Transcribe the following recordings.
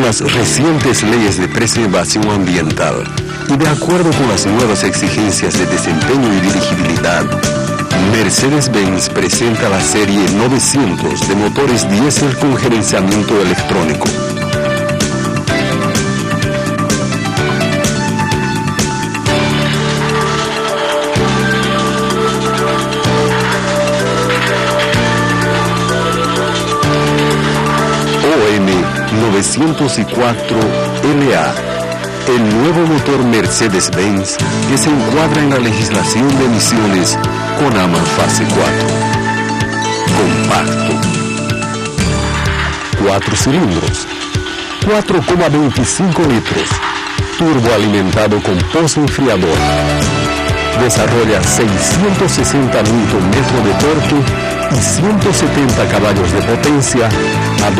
las recientes leyes de preservación ambiental y de acuerdo con las nuevas exigencias de desempeño y dirigibilidad, Mercedes-Benz presenta la serie 900 de motores diésel con gerenciamiento electrónico. OM 904 LA, el nuevo motor Mercedes-Benz que se encuadra en la legislación de emisiones CONAMA Fase 4. Compacto. 4 cilindros. 4,25 litros. Turboalimentado con pozo enfriador. Desarrolla 660 Nm de torque y 170 caballos de potencia a 2.300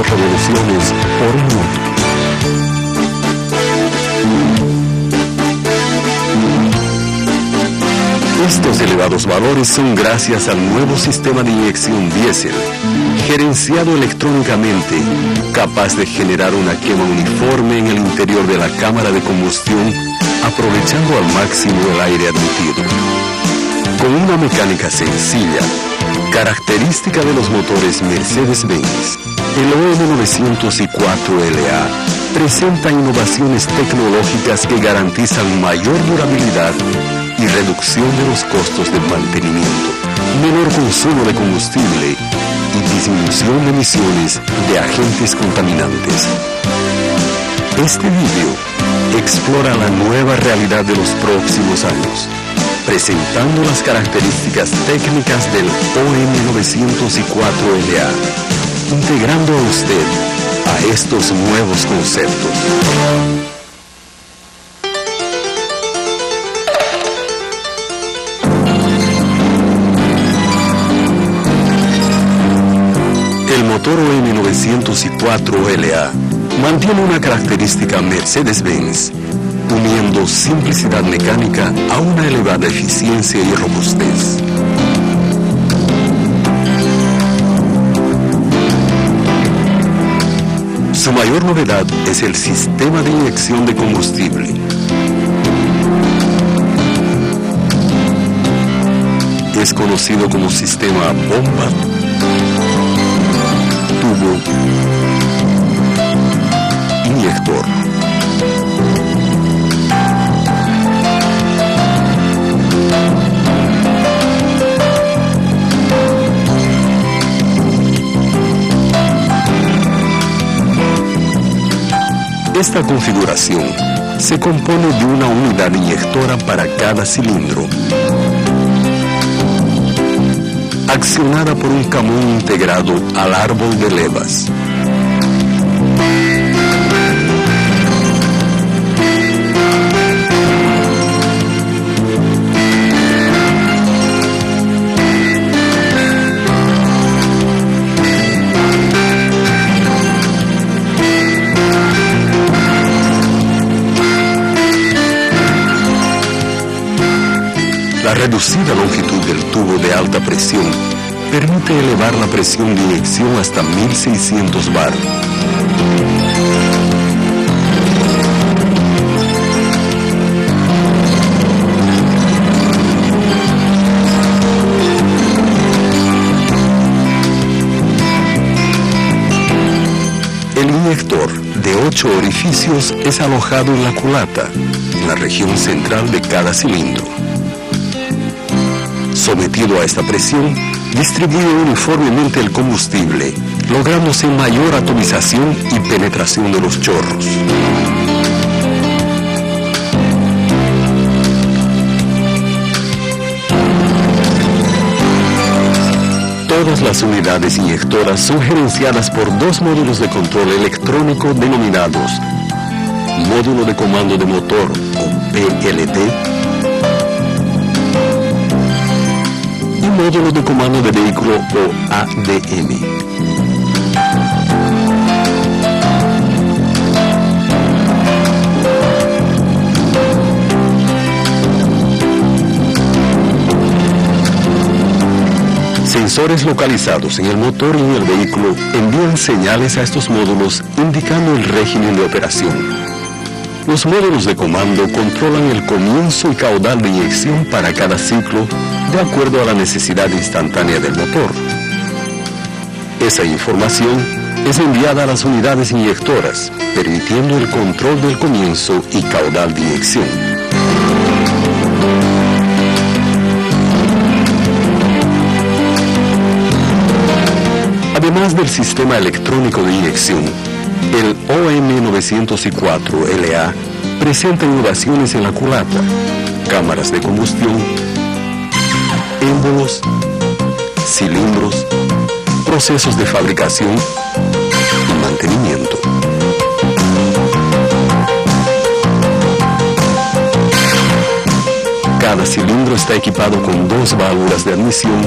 revoluciones por minuto. Estos elevados valores son gracias al nuevo sistema de inyección diésel, gerenciado electrónicamente, capaz de generar una quema uniforme en el interior de la cámara de combustión, aprovechando al máximo el aire admitido. Con una mecánica sencilla, característica de los motores Mercedes-Benz, el OM 904LA presenta innovaciones tecnológicas que garantizan mayor durabilidad y reducción de los costos de mantenimiento, menor consumo de combustible y disminución de emisiones de agentes contaminantes. Este video explora la nueva realidad de los próximos años, presentando las características técnicas del OM 904LA, integrando a usted a estos nuevos conceptos. El motor OM 904LA mantiene una característica Mercedes-Benz, uniendo simplicidad mecánica a una elevada eficiencia y robustez. Su mayor novedad es el sistema de inyección de combustible. Es conocido como sistema bomba, tubo, inyector. Esta configuración se compone de una unidad inyectora para cada cilindro, accionada por un camón integrado al árbol de levas. La reducida longitud del tubo de alta presión permite elevar la presión de inyección hasta 1600 bar. El inyector de 8 orificios es alojado en la culata, en la región central de cada cilindro. Sometido a esta presión, distribuye uniformemente el combustible, lográndose mayor atomización y penetración de los chorros. Todas las unidades inyectoras son gerenciadas por dos módulos de control electrónico denominados Módulo de Comando de Motor, o PLD, y Módulo de Comando de Vehículo, o ADM. Se Sensores localizados en el motor y en el vehículo envían señales a estos módulos indicando el régimen de operación. Los módulos de comando controlan el comienzo y caudal de inyección para cada ciclo de acuerdo a la necesidad instantánea del motor. Esa información es enviada a las unidades inyectoras, permitiendo el control del comienzo y caudal de inyección. Además del sistema electrónico de inyección, el OM904LA presenta innovaciones en la culata, cámaras de combustión, émbolos, cilindros, procesos de fabricación y mantenimiento. Cada cilindro está equipado con 2 válvulas de admisión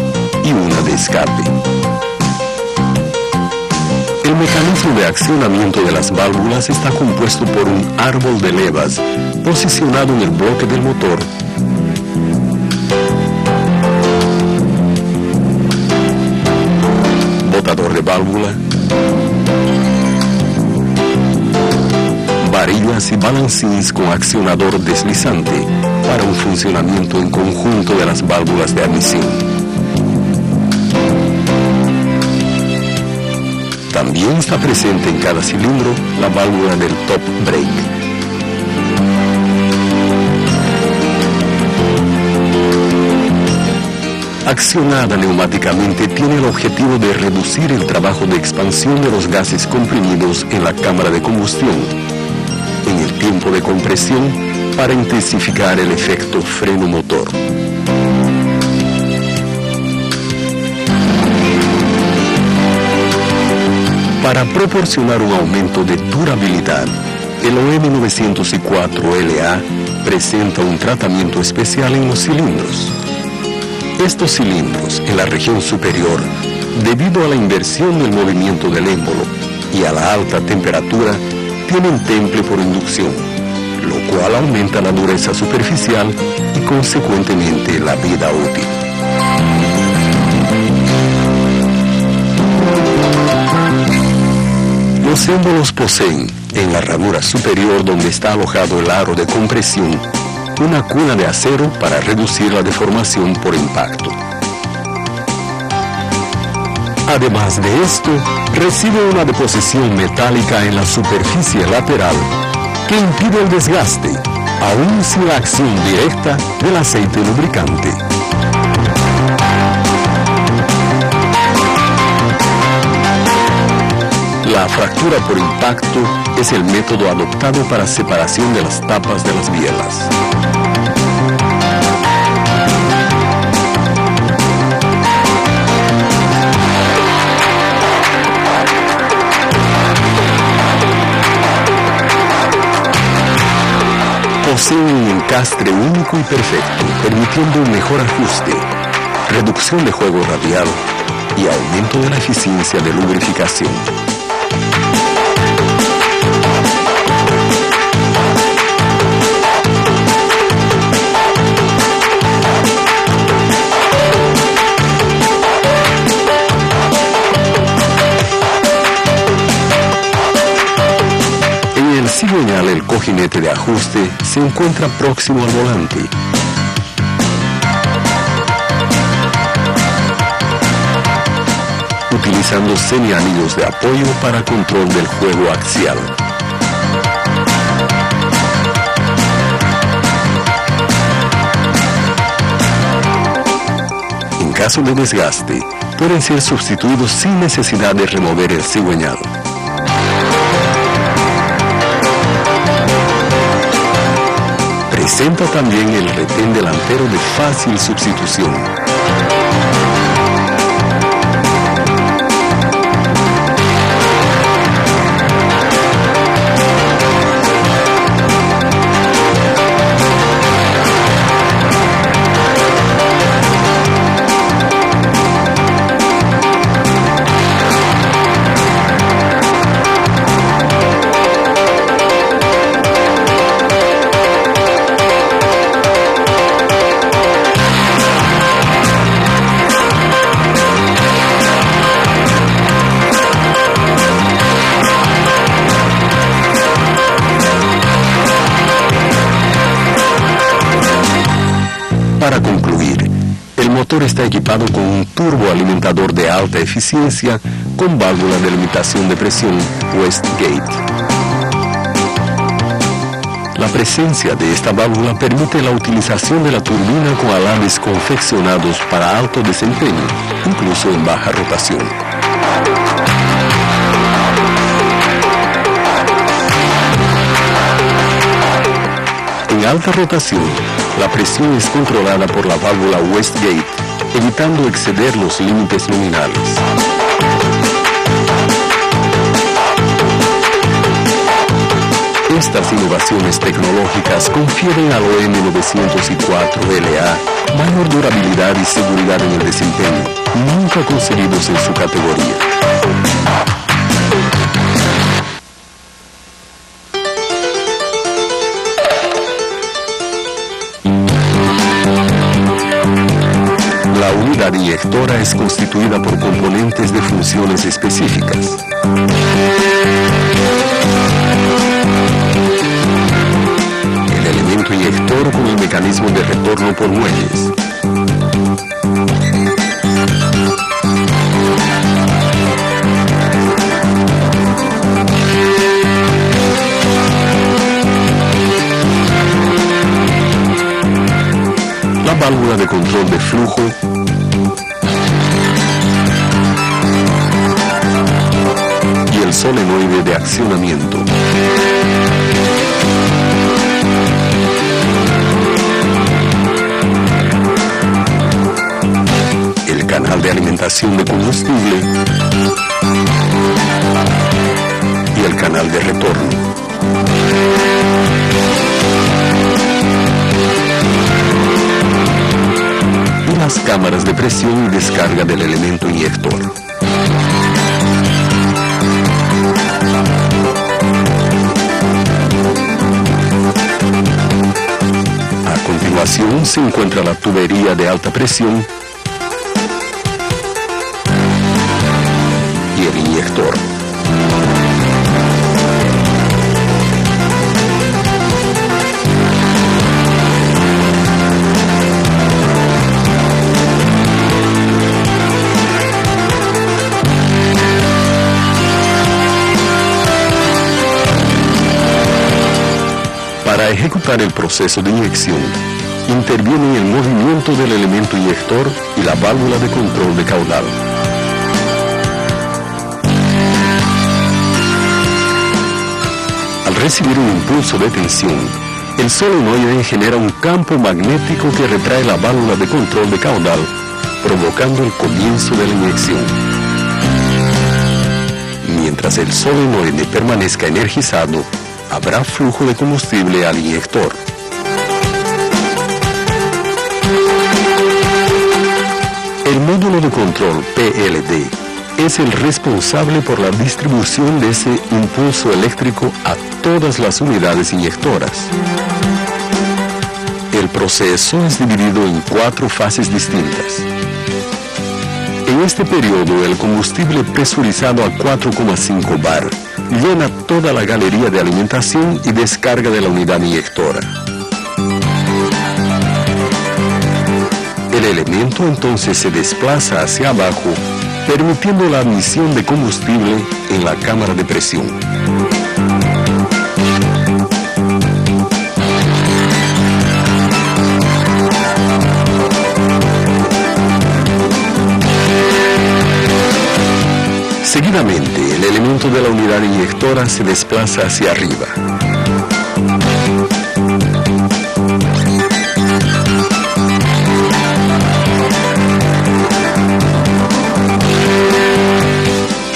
y una de escape. El mecanismo de accionamiento de las válvulas está compuesto por un árbol de levas posicionado en el bloque del motor. Botador de válvula, varillas y balancines con accionador deslizante para un funcionamiento en conjunto de las válvulas de admisión. También está presente en cada cilindro la válvula del top brake. Accionada neumáticamente, tiene el objetivo de reducir el trabajo de expansión de los gases comprimidos en la cámara de combustión en el tiempo de compresión para intensificar el efecto freno motor. Para proporcionar un aumento de durabilidad, el OM904LA presenta un tratamiento especial en los cilindros. Estos cilindros, en la región superior, debido a la inversión del movimiento del émbolo y a la alta temperatura, tienen temple por inducción, lo cual aumenta la dureza superficial y consecuentemente la vida útil. Los émbolos poseen, en la ranura superior donde está alojado el aro de compresión, una cuna de acero para reducir la deformación por impacto. Además de esto, recibe una deposición metálica en la superficie lateral que impide el desgaste, aún sin la acción directa del aceite lubricante. La fractura por impacto es el método adoptado para separación de las tapas de las bielas. Posee un encastre único y perfecto, permitiendo un mejor ajuste, reducción de juego radial y aumento de la eficiencia de lubrificación. En el cigüeñal, el cojinete de ajuste se encuentra próximo al volante. Utilizando semianillos de apoyo para control del juego axial. En caso de desgaste, pueden ser sustituidos sin necesidad de remover el cigüeñal. Presenta también el retén delantero de fácil sustitución. está equipado con un turboalimentador de alta eficiencia con válvula de limitación de presión Westgate. La presencia de esta válvula permite la utilización de la turbina con alambres confeccionados para alto desempeño, incluso en baja rotación. En alta rotación, la presión es controlada por la válvula Westgate, evitando exceder los límites nominales. Estas innovaciones tecnológicas confieren al OM904LA mayor durabilidad y seguridad en el desempeño, nunca concebidos en su categoría. La unidad inyectora es constituida por componentes de funciones específicas. El elemento inyector con el mecanismo de retorno por muelles. La válvula de control de flujo y el solenoide de accionamiento. El canal de alimentación de combustible y el canal de retorno. Las cámaras de presión y descarga del elemento inyector. A continuación se encuentra la tubería de alta presión y el inyector. Para ejecutar el proceso de inyección, intervienen el movimiento del elemento inyector y la válvula de control de caudal. Al recibir un impulso de tensión, el solenoide genera un campo magnético que retrae la válvula de control de caudal, provocando el comienzo de la inyección. Mientras el solenoide permanezca energizado, habrá flujo de combustible al inyector. El módulo de control PLD es el responsable por la distribución de ese impulso eléctrico a todas las unidades inyectoras. El proceso es dividido en 4 fases distintas. En este periodo, el combustible presurizado a 4,5 bar llena toda la galería de alimentación y descarga de la unidad inyectora. El elemento entonces se desplaza hacia abajo, permitiendo la admisión de combustible en la cámara de presión. Seguidamente, el elemento de la unidad inyectora se desplaza hacia arriba.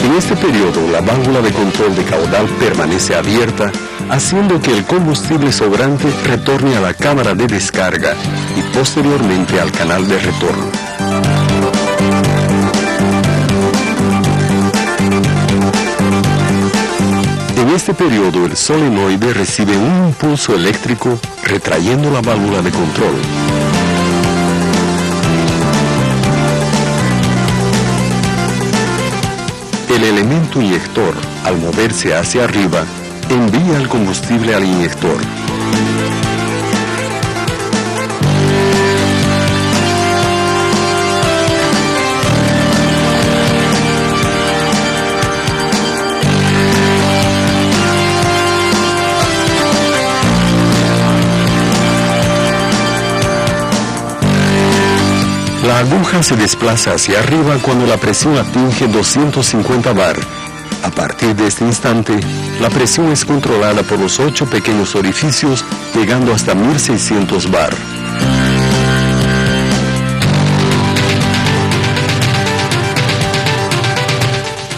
En este periodo, la válvula de control de caudal permanece abierta, haciendo que el combustible sobrante retorne a la cámara de descarga y posteriormente al canal de retorno. En este periodo, el solenoide recibe un impulso eléctrico retrayendo la válvula de control. El elemento inyector, al moverse hacia arriba, envía el combustible al inyector. La aguja se desplaza hacia arriba cuando la presión atinge 250 bar. A partir de este instante, la presión es controlada por los 8 pequeños orificios, llegando hasta 1600 bar.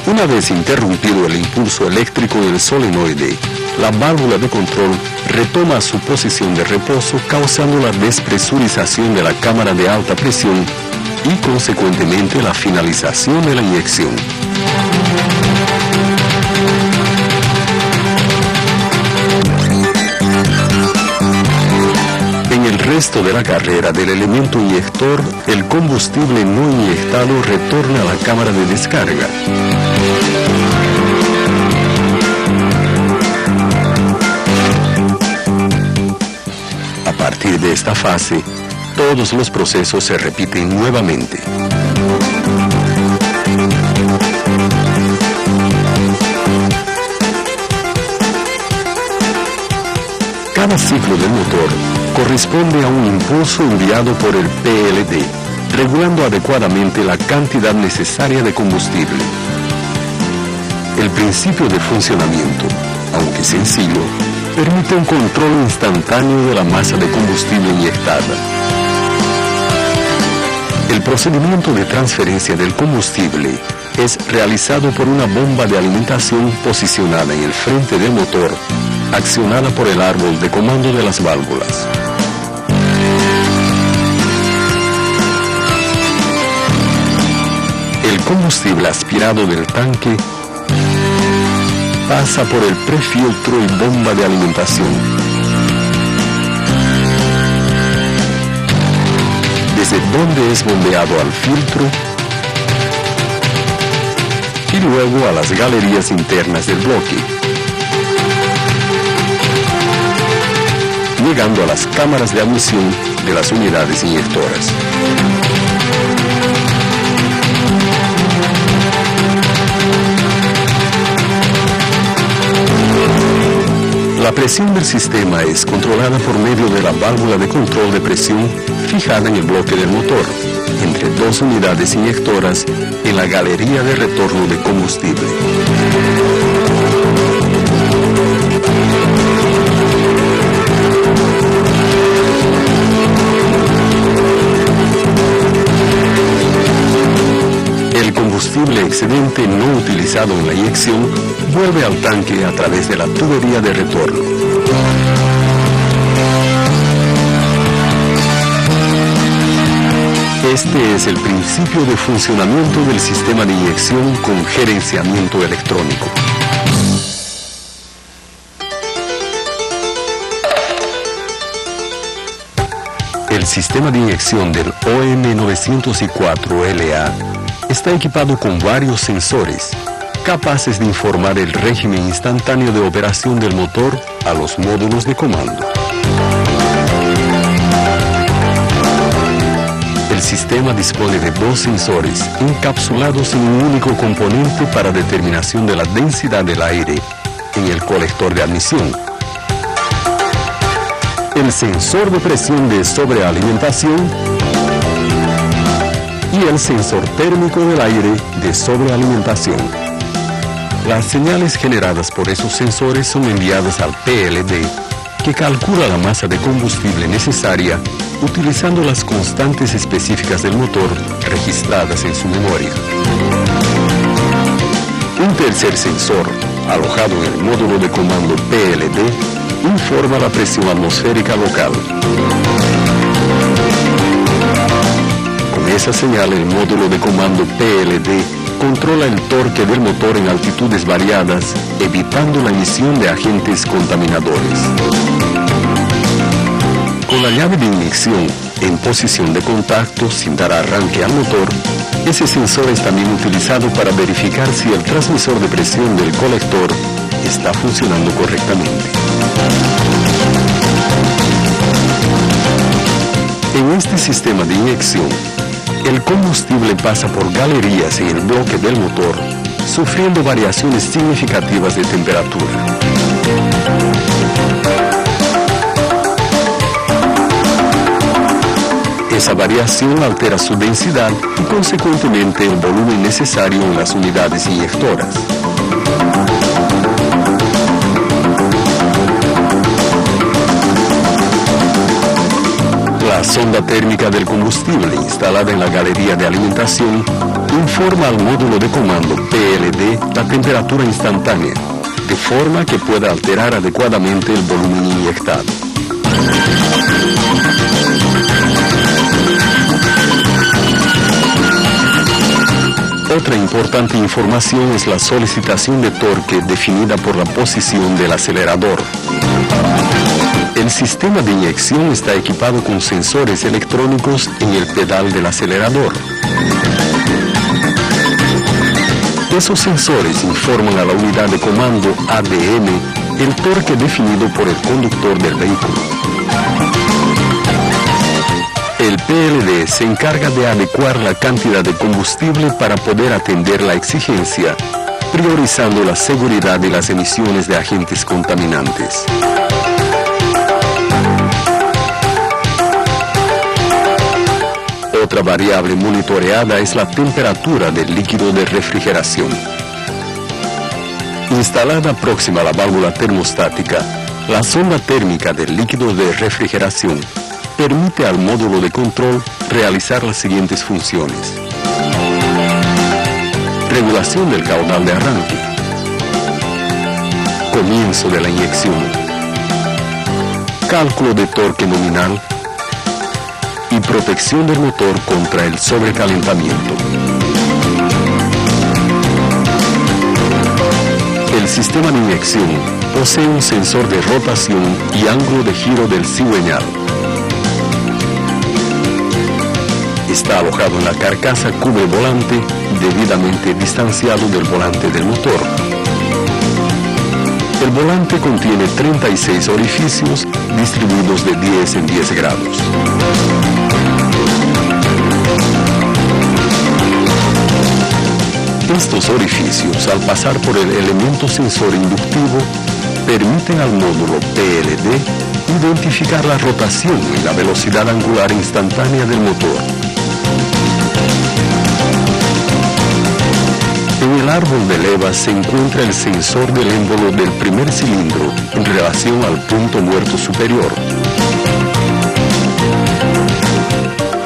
Una vez interrumpido el impulso eléctrico del solenoide, la válvula de control retoma su posición de reposo, causando la despresurización de la cámara de alta presión y, consecuentemente, la finalización de la inyección. En el resto de la carrera del elemento inyector, el combustible no inyectado retorna a la cámara de descarga. A partir de esta fase, todos los procesos se repiten nuevamente. Cada ciclo del motor corresponde a un impulso enviado por el PLD, regulando adecuadamente la cantidad necesaria de combustible. El principio de funcionamiento, aunque sencillo, permite un control instantáneo de la masa de combustible inyectada. El procedimiento de transferencia del combustible es realizado por una bomba de alimentación posicionada en el frente del motor, accionada por el árbol de comando de las válvulas. El combustible aspirado del tanque pasa por el prefiltro y bomba de alimentación. Desde donde es bombeado al filtro y luego a las galerías internas del bloque, llegando a las cámaras de admisión de las unidades inyectoras. La presión del sistema es controlada por medio de la válvula de control de presión fijada en el bloque del motor, entre 2 unidades inyectoras en la galería de retorno de combustible. El combustible excedente no utilizado en la inyección vuelve al tanque a través de la tubería de retorno. Este es el principio de funcionamiento del sistema de inyección con gerenciamiento electrónico. El sistema de inyección del OM904LA está equipado con varios sensores, capaces de informar el régimen instantáneo de operación del motor a los módulos de comando. El sistema dispone de 2 sensores encapsulados en un único componente para determinación de la densidad del aire en el colector de admisión. El sensor de presión de sobrealimentación y el sensor térmico del aire de sobrealimentación. Las señales generadas por esos sensores son enviadas al PLD, que calcula la masa de combustible necesaria utilizando las constantes específicas del motor registradas en su memoria. Un tercer sensor, alojado en el módulo de comando PLD, informa la presión atmosférica local. Con esa señal, el módulo de comando PLD controla el torque del motor en altitudes variadas, evitando la emisión de agentes contaminadores. Con la llave de inyección en posición de contacto sin dar arranque al motor, ese sensor es también utilizado para verificar si el transmisor de presión del colector está funcionando correctamente. En este sistema de inyección, el combustible pasa por galerías en el bloque del motor, sufriendo variaciones significativas de temperatura. Esa variación altera su densidad y consecuentemente el volumen necesario en las unidades inyectoras. La sonda térmica del combustible instalada en la galería de alimentación informa al módulo de comando PLD la temperatura instantánea, de forma que pueda alterar adecuadamente el volumen inyectado. Otra importante información es la solicitación de torque definida por la posición del acelerador. El sistema de inyección está equipado con sensores electrónicos en el pedal del acelerador. Esos sensores informan a la unidad de comando ADM el torque definido por el conductor del vehículo. El PLD se encarga de adecuar la cantidad de combustible para poder atender la exigencia, priorizando la seguridad y las emisiones de agentes contaminantes. Otra variable monitoreada es la temperatura del líquido de refrigeración. Instalada próxima a la válvula termostática, la sonda térmica del líquido de refrigeración permite al módulo de control realizar las siguientes funciones: regulación del caudal de arranque, comienzo de la inyección, cálculo de torque nominal y protección del motor contra el sobrecalentamiento. El sistema de inyección posee un sensor de rotación y ángulo de giro del cigüeñal. Está alojado en la carcasa cubre volante, debidamente distanciado del volante del motor. El volante contiene 36 orificios distribuidos de 10 en 10 grados. Estos orificios, al pasar por el elemento sensor inductivo, permiten al módulo PLD identificar la rotación y la velocidad angular instantánea del motor. En el árbol de levas se encuentra el sensor del émbolo del primer cilindro en relación al punto muerto superior.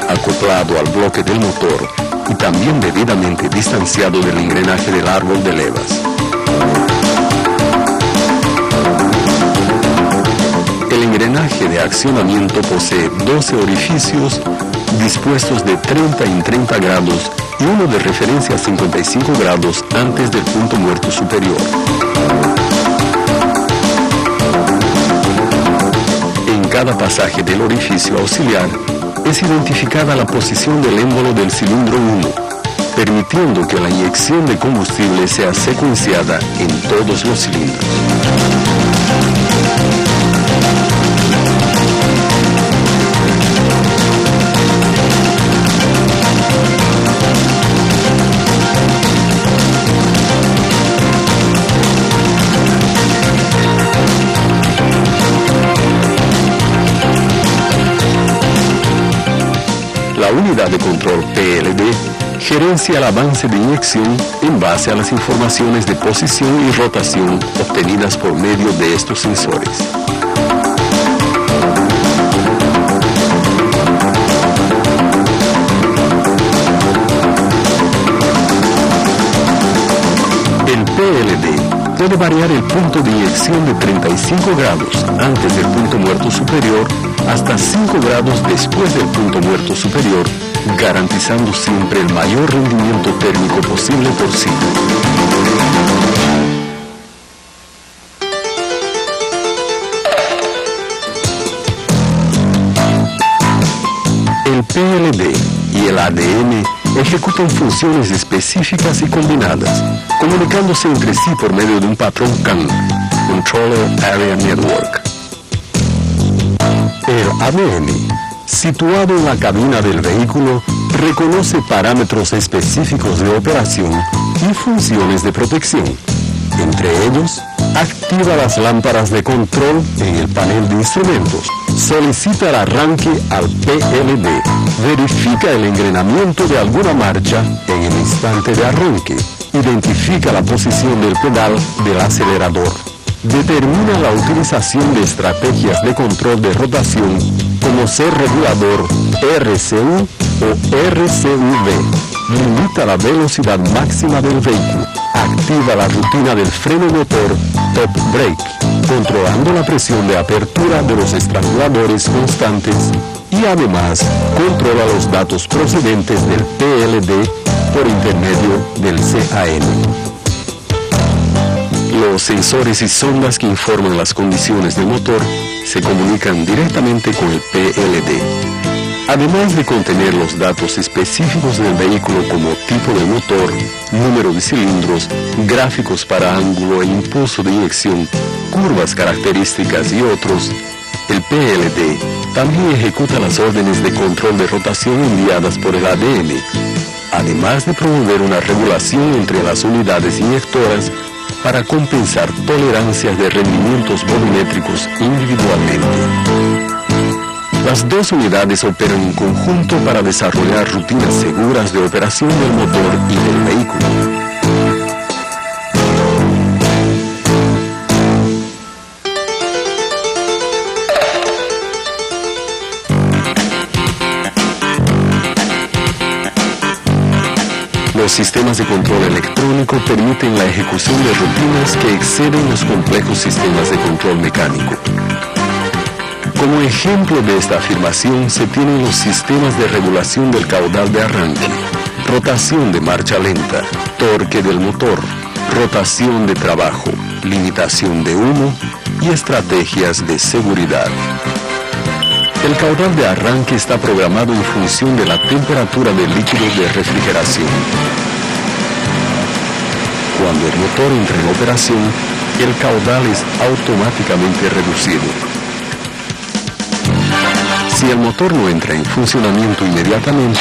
Acoplado al bloque del motor y también debidamente distanciado del engranaje del árbol de levas. El engranaje de accionamiento posee 12 orificios dispuestos de 30 en 30 grados y uno de referencia a 55 grados antes del punto muerto superior. En cada pasaje del orificio auxiliar es identificada la posición del émbolo del cilindro 1, permitiendo que la inyección de combustible sea secuenciada en todos los cilindros. La unidad de control PLD gerencia el avance de inyección en base a las informaciones de posición y rotación obtenidas por medio de estos sensores. El PLD puede variar el punto de inyección de 35 grados antes del punto muerto superior hasta 5 grados después del punto muerto superior, garantizando siempre el mayor rendimiento térmico posible por ciclo. El PLD y el ADM ejecutan funciones específicas y combinadas, comunicándose entre sí por medio de un patrón CAN, Controller Area Network. El ADM, situado en la cabina del vehículo, reconoce parámetros específicos de operación y funciones de protección, entre ellos Activa las lámparas de control en el panel de instrumentos. Solicita el arranque al PLD. Verifica el engrenamiento de alguna marcha en el instante de arranque. Identifica la posición del pedal del acelerador. Determina la utilización de estrategias de control de rotación como ser regulador RCU o RCUV. Limita la velocidad máxima del vehículo. Activa la rutina del freno motor Top Brake, controlando la presión de apertura de los estranguladores constantes y además controla los datos procedentes del PLD por intermedio del CAN. Los sensores y sondas que informan las condiciones del motor se comunican directamente con el PLD. Además de contener los datos específicos del vehículo como tipo de motor, número de cilindros, gráficos para ángulo e impulso de inyección, curvas características y otros, el PLD también ejecuta las órdenes de control de rotación enviadas por el ADM, además de promover una regulación entre las unidades inyectoras para compensar tolerancias de rendimientos volumétricos individualmente. Las dos unidades operan en conjunto para desarrollar rutinas seguras de operación del motor y del vehículo. Los sistemas de control electrónico permiten la ejecución de rutinas que exceden los complejos sistemas de control mecánico. Como ejemplo de esta afirmación se tienen los sistemas de regulación del caudal de arranque, rotación de marcha lenta, torque del motor, rotación de trabajo, limitación de humo y estrategias de seguridad. El caudal de arranque está programado en función de la temperatura del líquido de refrigeración. Cuando el motor entra en operación, el caudal es automáticamente reducido. Si el motor no entra en funcionamiento inmediatamente,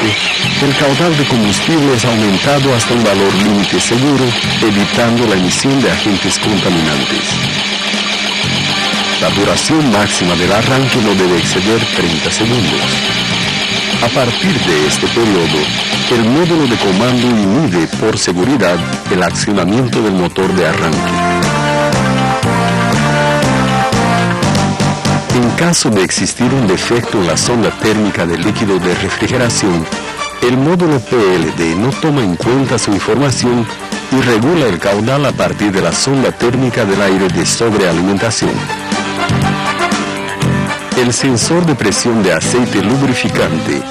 el caudal de combustible es aumentado hasta un valor límite seguro, evitando la emisión de agentes contaminantes. La duración máxima del arranque no debe exceder 30 segundos. A partir de este periodo, el módulo de comando inhibe por seguridad el accionamiento del motor de arranque. En caso de existir un defecto en la sonda térmica del líquido de refrigeración, el módulo PLD no toma en cuenta su información y regula el caudal a partir de la sonda térmica del aire de sobrealimentación. El sensor de presión de aceite lubrificante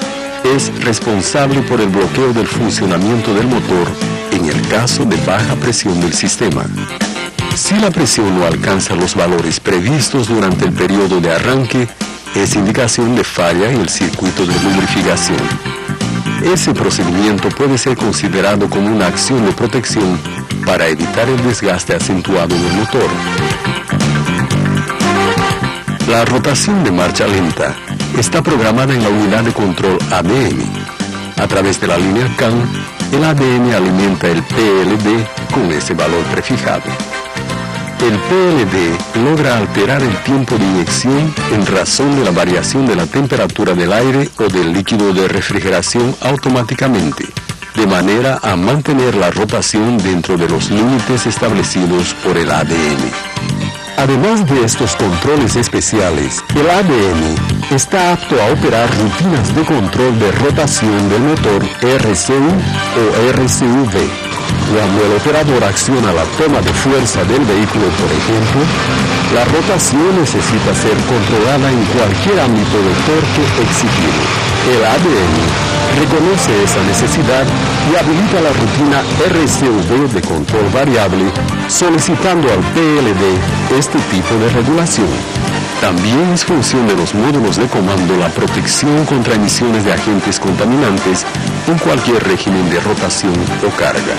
es responsable por el bloqueo del funcionamiento del motor en el caso de baja presión del sistema. Si la presión no alcanza los valores previstos durante el periodo de arranque, es indicación de falla en el circuito de lubrificación. Ese procedimiento puede ser considerado como una acción de protección para evitar el desgaste acentuado del motor. La rotación de marcha lenta está programada en la unidad de control ADM. A través de la línea CAN, el ADM alimenta el PLD con ese valor prefijado. El PLD logra alterar el tiempo de inyección en razón de la variación de la temperatura del aire o del líquido de refrigeración automáticamente, de manera a mantener la rotación dentro de los límites establecidos por el ADM. Además de estos controles especiales, el ADM está apto a operar rutinas de control de rotación del motor RCU o RCUV. Cuando el operador acciona la toma de fuerza del vehículo, por ejemplo, la rotación necesita ser controlada en cualquier ámbito de torque exigido. El ADM reconoce esa necesidad y habilita la rutina RCUV de control variable, solicitando al PLD este tipo de regulación. También es función de los módulos de comando la protección contra emisiones de agentes contaminantes en cualquier régimen de rotación o carga.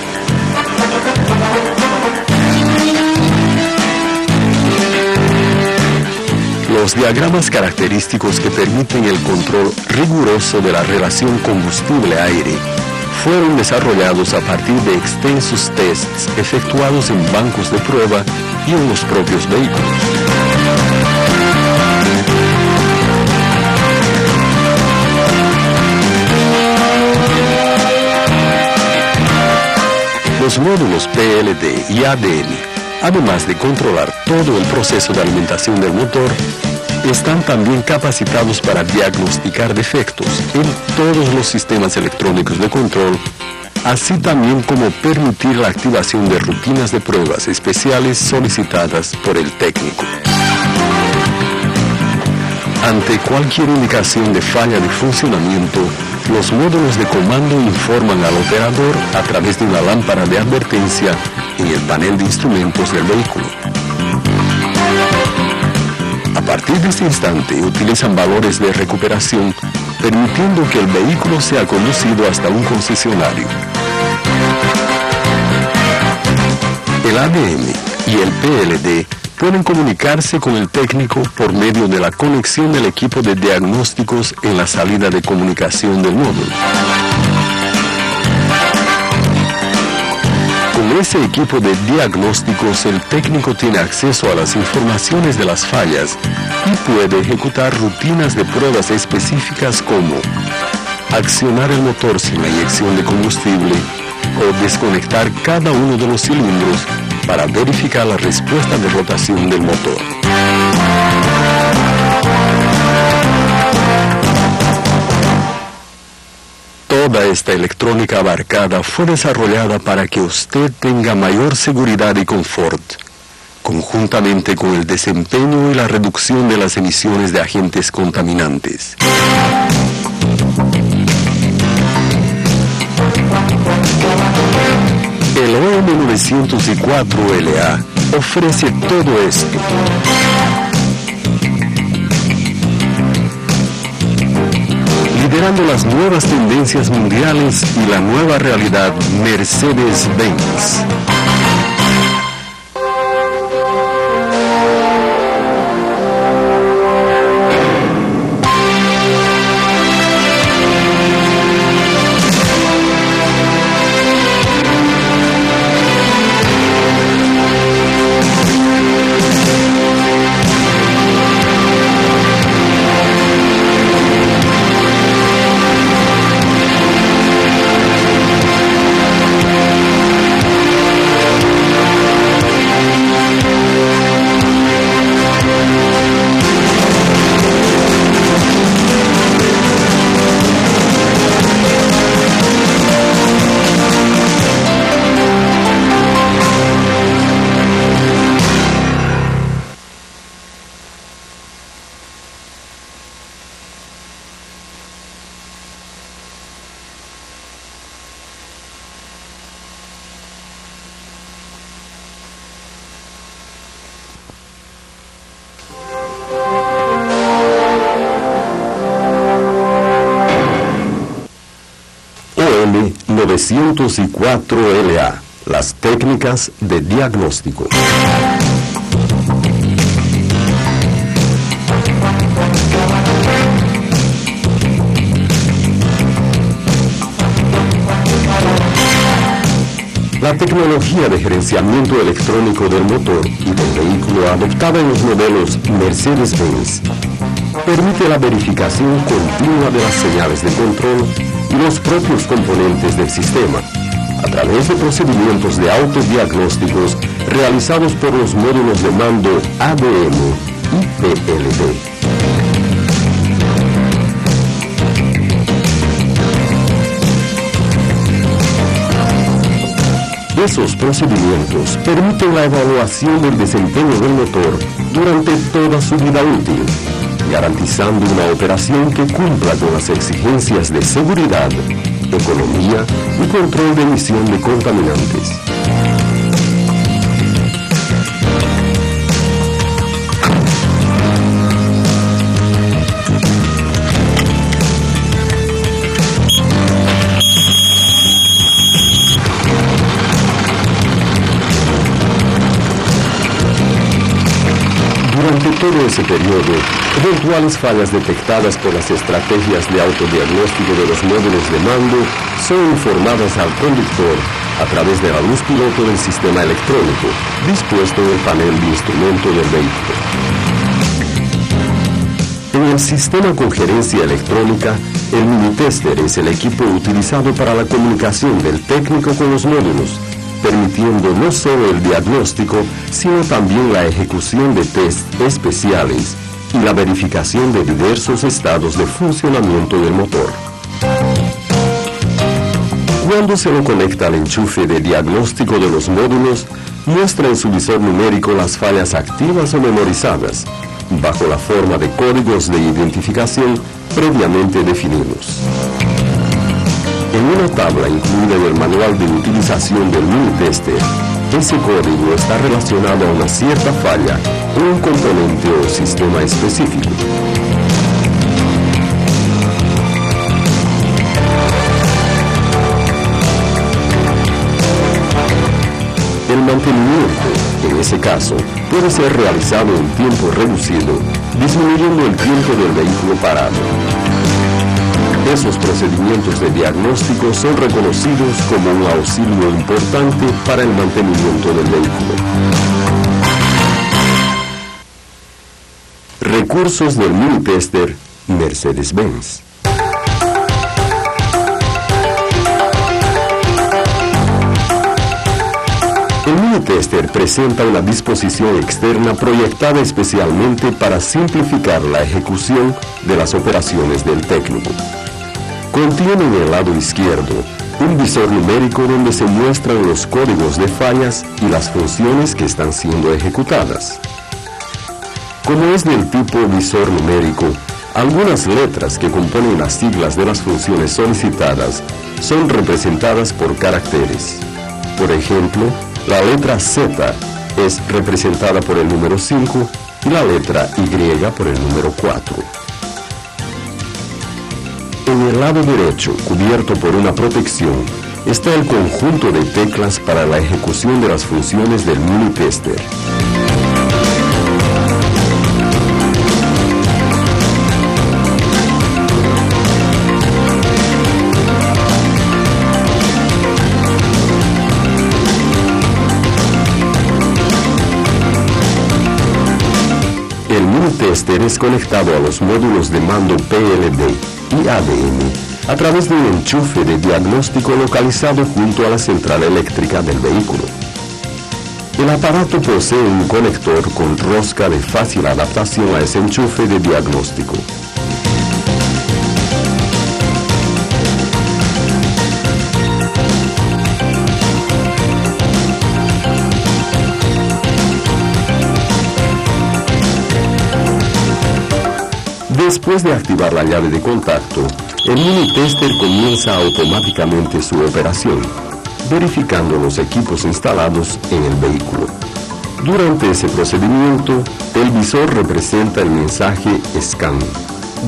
Los diagramas característicos que permiten el control riguroso de la relación combustible-aire fueron desarrollados a partir de extensos tests efectuados en bancos de prueba y en los propios vehículos. Los módulos PLD y ADM, además de controlar todo el proceso de alimentación del motor, están también capacitados para diagnosticar defectos en todos los sistemas electrónicos de control, así también como permitir la activación de rutinas de pruebas especiales solicitadas por el técnico. Ante cualquier indicación de falla de funcionamiento, los módulos de comando informan al operador a través de una lámpara de advertencia en el panel de instrumentos del vehículo. A partir de este instante, utilizan valores de recuperación, permitiendo que el vehículo sea conducido hasta un concesionario. El ADM y el PLD pueden comunicarse con el técnico por medio de la conexión del equipo de diagnósticos en la salida de comunicación del módulo. Con ese equipo de diagnósticos, el técnico tiene acceso a las informaciones de las fallas y puede ejecutar rutinas de pruebas específicas como accionar el motor sin la inyección de combustible o desconectar cada uno de los cilindros para verificar la respuesta de rotación del motor. Toda esta electrónica abarcada fue desarrollada para que usted tenga mayor seguridad y confort, conjuntamente con el desempeño y la reducción de las emisiones de agentes contaminantes. El OM 904LA ofrece todo esto. Liderando las nuevas tendencias mundiales y la nueva realidad Mercedes-Benz. OM 904LA, las técnicas de diagnóstico. La tecnología de gerenciamiento electrónico del motor y del vehículo adoptada en los modelos Mercedes-Benz permite la verificación continua de las señales de control y los propios componentes del sistema, a través de procedimientos de autodiagnósticos realizados por los módulos de mando ADM y PLD. Esos procedimientos permiten la evaluación del desempeño del motor durante toda su vida útil, garantizando una operación que cumpla con las exigencias de seguridad, economía y control de emisión de contaminantes. Durante todo ese periodo, eventuales fallas detectadas por las estrategias de autodiagnóstico de los módulos de mando son informadas al conductor a través de la luz piloto del sistema electrónico, dispuesto en el panel de instrumento del vehículo. En el sistema con gerencia electrónica, el Minitester es el equipo utilizado para la comunicación del técnico con los módulos, permitiendo no solo el diagnóstico, sino también la ejecución de tests especiales y la verificación de diversos estados de funcionamiento del motor. Cuando se lo conecta al enchufe de diagnóstico de los módulos, muestra en su visor numérico las fallas activas o memorizadas, bajo la forma de códigos de identificación previamente definidos. En una tabla incluida en el manual de utilización del Minitester, ese código está relacionado a una cierta falla o un componente o sistema específico. El mantenimiento, en ese caso, puede ser realizado en tiempo reducido, disminuyendo el tiempo del vehículo parado. Esos procedimientos de diagnóstico son reconocidos como un auxilio importante para el mantenimiento del vehículo. Recursos del Minitester Mercedes-Benz. El Minitester presenta una disposición externa proyectada especialmente para simplificar la ejecución de las operaciones del técnico. Contiene en el lado izquierdo un visor numérico donde se muestran los códigos de fallas y las funciones que están siendo ejecutadas. Como es del tipo visor numérico, algunas letras que componen las siglas de las funciones solicitadas son representadas por caracteres. Por ejemplo, la letra Z es representada por el número 5 y la letra Y por el número 4. En el lado derecho, cubierto por una protección, está el conjunto de teclas para la ejecución de las funciones del Minitester. El Minitester es conectado a los módulos de mando PLD y ADM a través de un enchufe de diagnóstico localizado junto a la central eléctrica del vehículo. El aparato posee un conector con rosca de fácil adaptación a ese enchufe de diagnóstico. Después de activar la llave de contacto, el Minitester comienza automáticamente su operación, verificando los equipos instalados en el vehículo. Durante ese procedimiento, el visor representa el mensaje Scan.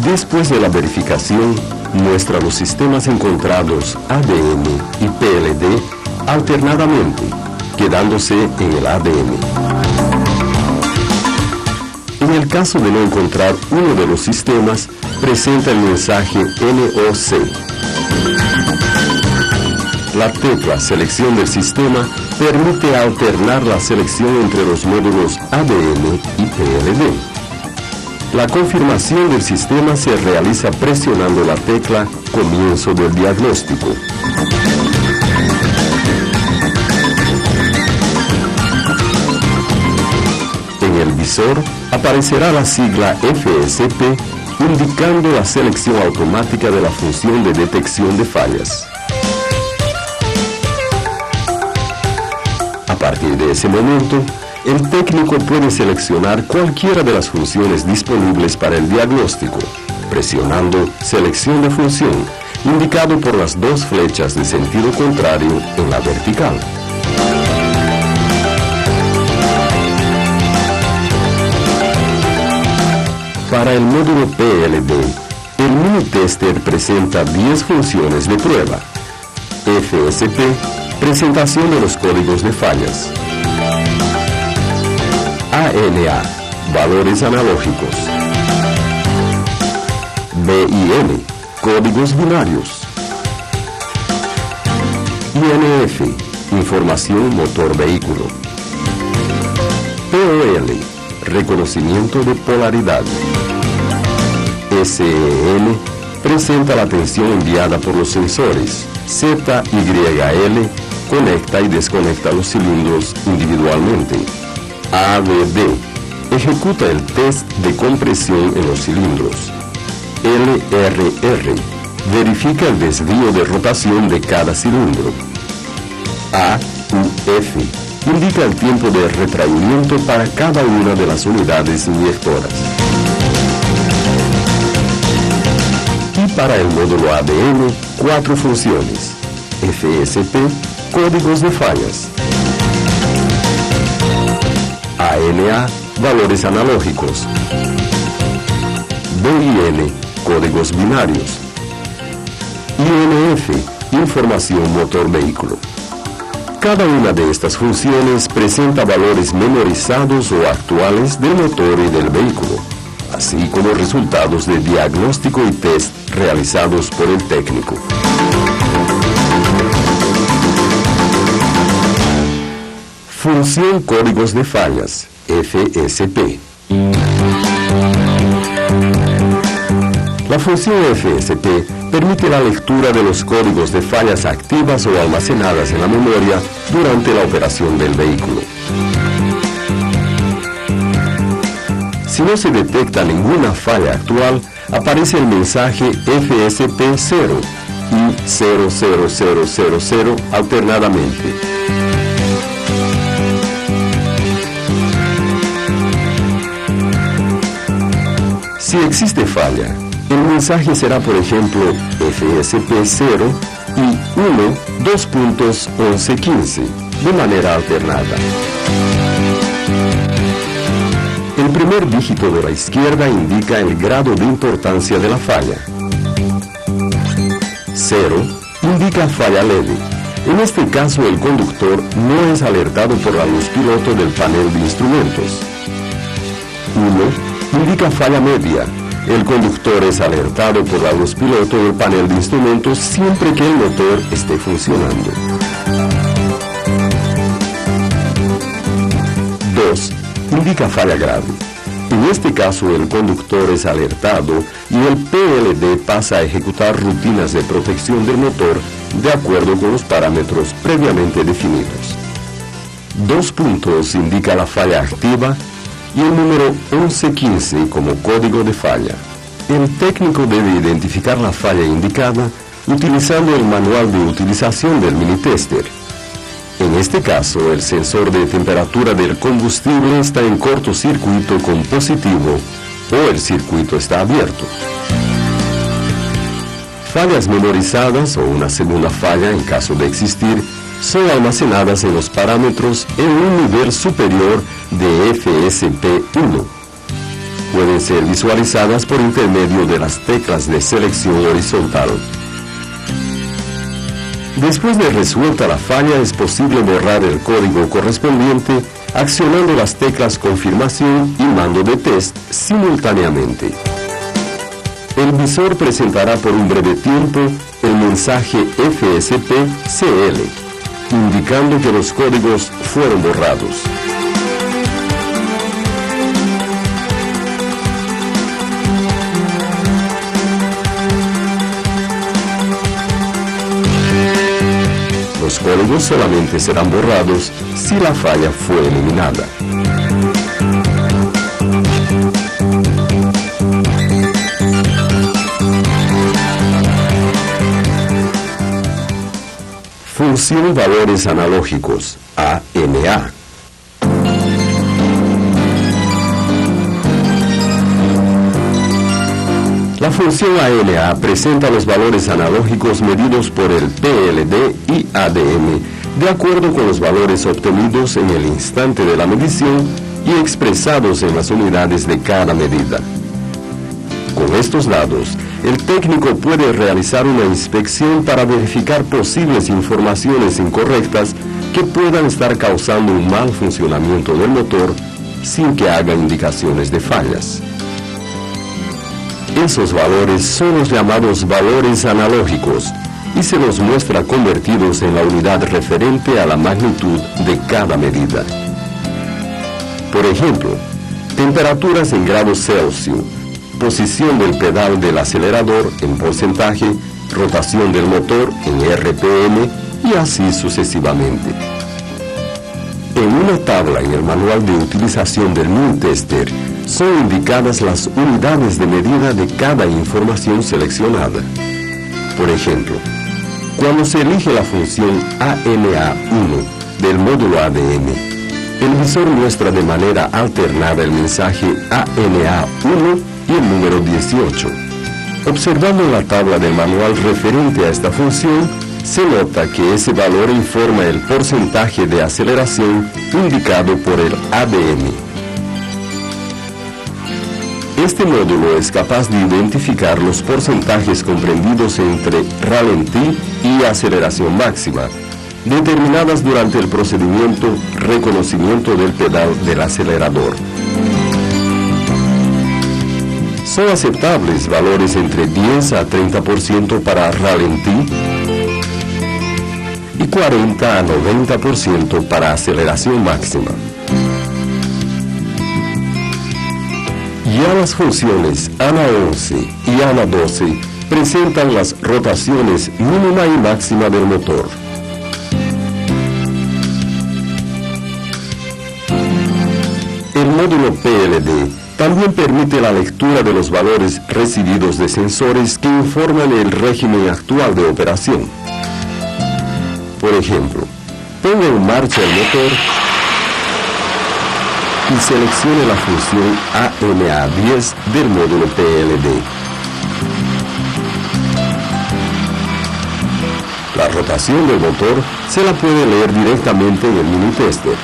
Después de la verificación, muestra los sistemas encontrados ADM y PLD alternadamente, quedándose en el ADM. En el caso de no encontrar uno de los sistemas, presenta el mensaje NOC. La tecla Selección del sistema permite alternar la selección entre los módulos ADM y PLD. La confirmación del sistema se realiza presionando la tecla Comienzo del diagnóstico. En el visor aparecerá la sigla FSP indicando la selección automática de la función de detección de fallas. A partir de ese momento, el técnico puede seleccionar cualquiera de las funciones disponibles para el diagnóstico, presionando Selección de función, indicado por las dos flechas de sentido contrario en la vertical. Para el módulo PLD, el Minitester presenta 10 funciones de prueba. FSP, presentación de los códigos de fallas. ANA, valores analógicos. BIN, códigos binarios. INF, información motor-vehículo. POL, reconocimiento de polaridad. SEL, presenta la tensión enviada por los sensores. ZYL, conecta y desconecta los cilindros individualmente. ABB, ejecuta el test de compresión en los cilindros. LRR, verifica el desvío de rotación de cada cilindro. AUF, indica el tiempo de retraimiento para cada una de las unidades inyectoras. Y para el módulo ADM, 4 funciones. FSP, códigos de fallas. ANA, valores analógicos. BIN, códigos binarios. INF, información motor-vehículo. Cada una de estas funciones presenta valores memorizados o actuales del motor y del vehículo, así como resultados de diagnóstico y test realizados por el técnico. Función códigos de fallas, FSP. La función FSP permite la lectura de los códigos de fallas activas o almacenadas en la memoria durante la operación del vehículo. Si no se detecta ninguna falla actual, aparece el mensaje FSP 0 y 00000 alternadamente. Si existe falla, el mensaje será, por ejemplo, FSP 0 y 1.2.1115, de manera alternada. El primer dígito de la izquierda indica el grado de importancia de la falla. 0 indica falla leve. En este caso, el conductor no es alertado por la luz piloto del panel de instrumentos. 1 indica falla media. El conductor es alertado por la luz piloto del panel de instrumentos siempre que el motor esté funcionando. 2 indica falla grave. En este caso, el conductor es alertado y el PLD pasa a ejecutar rutinas de protección del motor de acuerdo con los parámetros previamente definidos. 2 puntos indica la falla activa y el número 1115 como código de falla. El técnico debe identificar la falla indicada utilizando el manual de utilización del minitester. En este caso, el sensor de temperatura del combustible está en cortocircuito con positivo o el circuito está abierto. Fallas memorizadas o una segunda falla en caso de existir son almacenadas en los parámetros en un nivel superior de FSP1. Pueden ser visualizadas por intermedio de las teclas de selección horizontal. Después de resuelta la falla, es posible borrar el código correspondiente accionando las teclas confirmación y mando de test simultáneamente. El visor presentará por un breve tiempo el mensaje FSP-CL, indicando que los códigos fueron borrados. Los códigos solamente serán borrados si la falla fue eliminada. Función valores analógicos, ANA. La función ANA presenta los valores analógicos medidos por el PLD y ADM, de acuerdo con los valores obtenidos en el instante de la medición y expresados en las unidades de cada medida. Con estos datos, el técnico puede realizar una inspección para verificar posibles informaciones incorrectas que puedan estar causando un mal funcionamiento del motor sin que haga indicaciones de fallas. Esos valores son los llamados valores analógicos y se los muestra convertidos en la unidad referente a la magnitud de cada medida. Por ejemplo, temperaturas en grados Celsius, posición del pedal del acelerador en porcentaje, rotación del motor en RPM y así sucesivamente. En una tabla en el manual de utilización del Mule Tester son indicadas las unidades de medida de cada información seleccionada. Por ejemplo, cuando se elige la función ANA1 del módulo ADM, el visor muestra de manera alternada el mensaje ANA1 y el número 18. Observando la tabla del manual referente a esta función, se nota que ese valor informa el porcentaje de aceleración indicado por el ADM. Este módulo es capaz de identificar los porcentajes comprendidos entre ralentí y aceleración máxima, determinadas durante el procedimiento reconocimiento del pedal del acelerador. Son aceptables valores entre 10 a 30% para ralentí y 40 a 90% para aceleración máxima. Ya las funciones ANA11 y ANA12 presentan las rotaciones mínima y máxima del motor. El módulo PLD también permite la lectura de los valores recibidos de sensores que informan el régimen actual de operación. Por ejemplo, ponga en marcha el motor y seleccione la función ANA10 del módulo PLD. La rotación del motor se la puede leer directamente en el Mule Tester.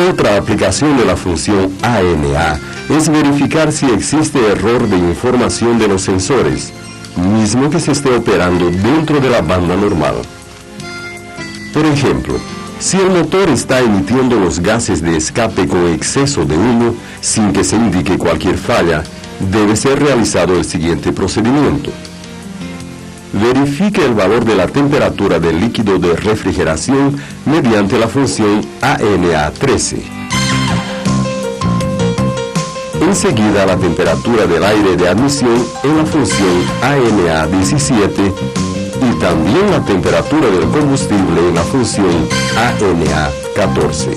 Otra aplicación de la función ANA es verificar si existe error de información de los sensores, mismo que se esté operando dentro de la banda normal. Por ejemplo, si el motor está emitiendo los gases de escape con exceso de humo sin que se indique cualquier falla, debe ser realizado el siguiente procedimiento. Verifique el valor de la temperatura del líquido de refrigeración mediante la función ANA13. Enseguida la temperatura del aire de admisión en la función ANA17 y también la temperatura del combustible en la función ANA14.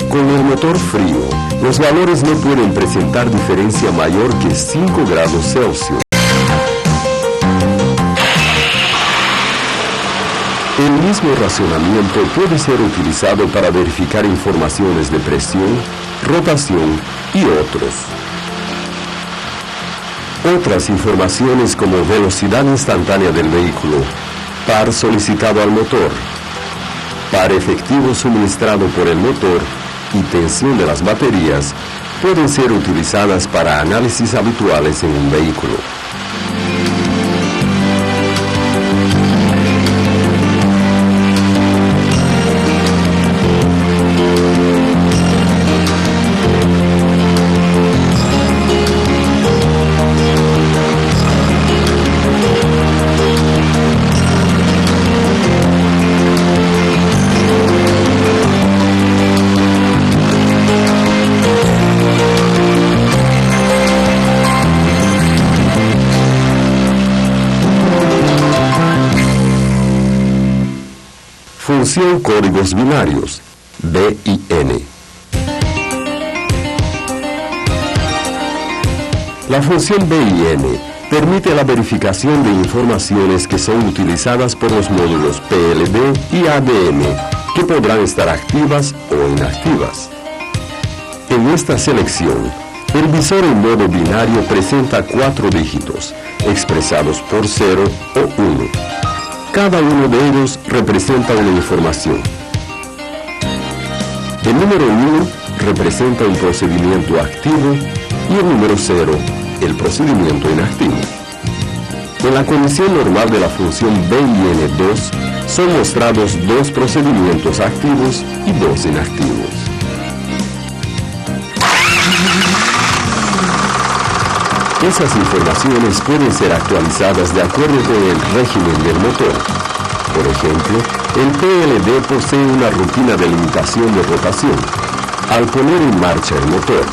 Con el motor frío, los valores no pueden presentar diferencia mayor que 5 grados Celsius. El mismo racionamiento puede ser utilizado para verificar informaciones de presión, rotación y otros. Otras informaciones como velocidad instantánea del vehículo, par solicitado al motor, par efectivo suministrado por el motor y tensión de las baterías pueden ser utilizadas para análisis habituales en un vehículo. Función códigos binarios, B y N. La función B y N permite la verificación de informaciones que son utilizadas por los módulos PLD y ADM, que podrán estar activas o inactivas. En esta selección, el visor en modo binario presenta 4 dígitos, expresados por 0 o 1. Cada uno de ellos representa una información. El número 1 representa un procedimiento activo y el número 0, el procedimiento inactivo. En la condición normal de la función bin2 son mostrados dos procedimientos activos y dos inactivos. Esas informaciones pueden ser actualizadas de acuerdo con el régimen del motor. Por ejemplo, el PLD posee una rutina de limitación de rotación. Al poner en marcha el motor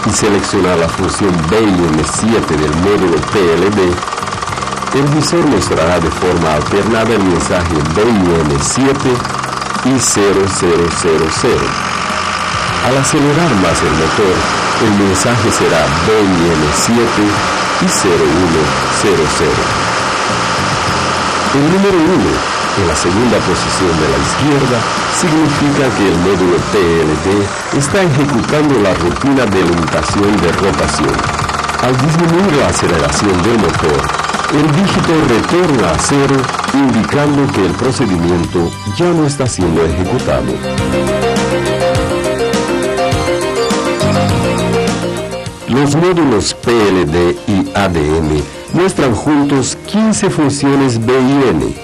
y seleccionar la función bin7 del módulo PLD, el visor mostrará de forma alternada el mensaje bin7 y 0000. Al acelerar más el motor, el mensaje será bin7 y 0100. El número 1, en la segunda posición de la izquierda, significa que el módulo PLD está ejecutando la rutina de limitación de rotación. Al disminuir la aceleración del motor, el dígito retorna a 0, indicando que el procedimiento ya no está siendo ejecutado. Los módulos PLD y ADN muestran juntos 15 funciones bin,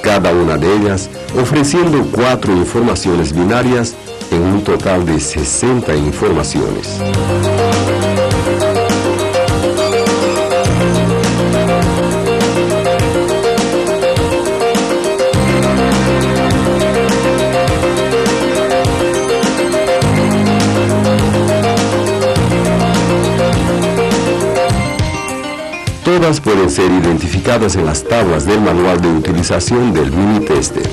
cada una de ellas ofreciendo 4 informaciones binarias en un total de 60 informaciones. Todas pueden ser identificadas en las tablas del manual de utilización del Mini Tester.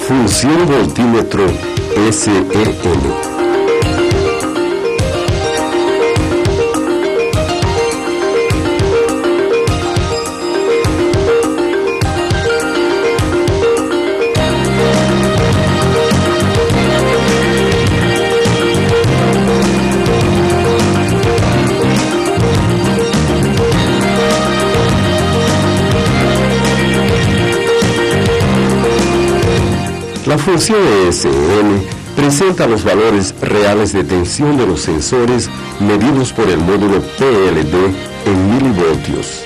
Función voltímetro SEN. La función ESN presenta los valores reales de tensión de los sensores medidos por el módulo PLD en milivoltios.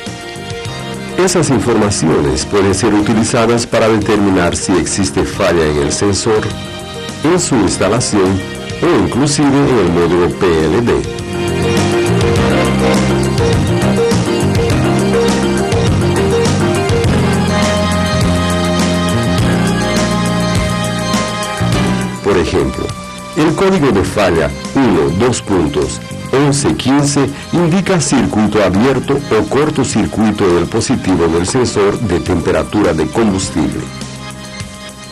Esas informaciones pueden ser utilizadas para determinar si existe falla en el sensor, en su instalación o inclusive en el módulo PLD. Por ejemplo, el código de falla 1.2.1115 indica circuito abierto o cortocircuito del positivo del sensor de temperatura de combustible.